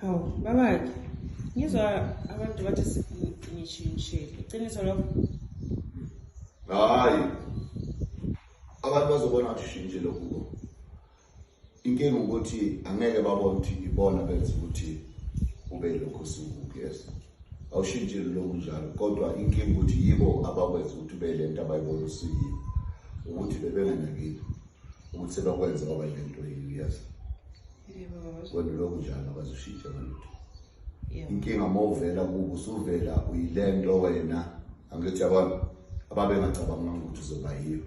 Hawu, babake. Ngizwa abantu bathi ngishintshile. Iqiniso lokho? Hayi. Abantu bazobona ukuthi ushintshile kubo. Inkinga ukuthi angeke babone ukuthi ibona benza ukuthi ube lokho usubuke, yes. Awushintshile lokho njalo, kodwa inkinga ukuthi yibo abakwenza ukuthi ube lento abayibona usuyiyo. Ukuthi bebenganakile. Ukuthi sebakwenza kwaba lento yiyo, yes. Wena lokho njalo abazoshintsha abantu. Inkinga mawuvela kubo usuvela uyilento wena angithi abantu ababengacabanga ukuthi uzoba yiyo.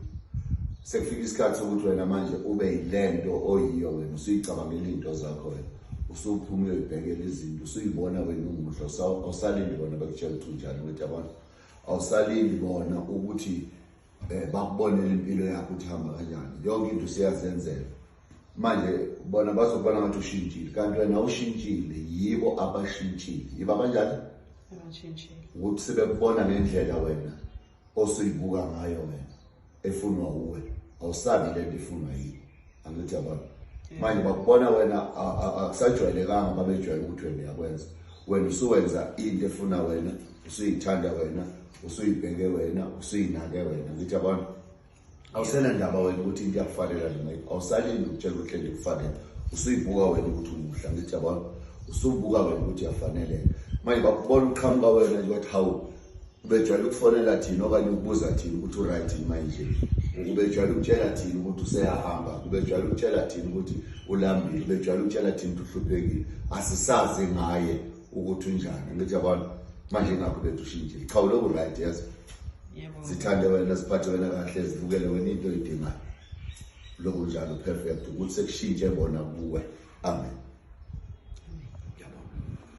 Sekufika isikhathi sokuthi wena manje ube yilento oyiyo wena usuyicabangela into zakho wena. Usuphuma uyibhekela izinto usuyibona wena umuhle awusalindi bona bakutshela ukuthi njani ukuthi abantu awusalindi bona ukuthi bakubonela impilo yakho ukuthi hamba kanjani. Yonke into siyazenzela. Manje bona bazobona ngathi ushintshile kanti wena awushintshile yibo abashintshile. Yiba kanjani? Abashintshile. Ukuthi sebekubona ngendlela wena osuyibuka ngayo wena efunwa uwe. Awusabi lento ifunwa yibo. Angithi abantu manje bakubona wena akusajwayelekanga babejwayele ukuthi wena uyakwenza. Wena usuwenza into efuna wena, usuyithanda wena, usuyibheke wena, usuyinake wena. Ngithi abantu awusena ndaba wena ukuthi into yakufanele noma awusalindi ukutshela ukuthi lento kufanele. Usuyibuka wena ukuthi umuhle. Ngithi abantu usubuka wena ukuthi yafanele. Manje bakubona uqhamuka wena nje wathi hawu ubejwayele ukufonela thina okanye ukubuza thina ukuthi uright manje. Ubejwayele ukutshela thina ukuthi useyahamba. Ubejwayele ukutshela thina ukuthi ulambile. Ubejwayele ukutshela thina ukuthi uhluphekile. Asisazi ngaye ukuthi unjani. Ngithi abantu manje ngakho bethu ushintshile. Cha lokho right, yes. Yebo. Sithande wena siphathe wena kahle sivukele wena into oyidingayo. Lokho njalo perfect ukuthi sekushintshe bona kuwe. Amen. Yabo.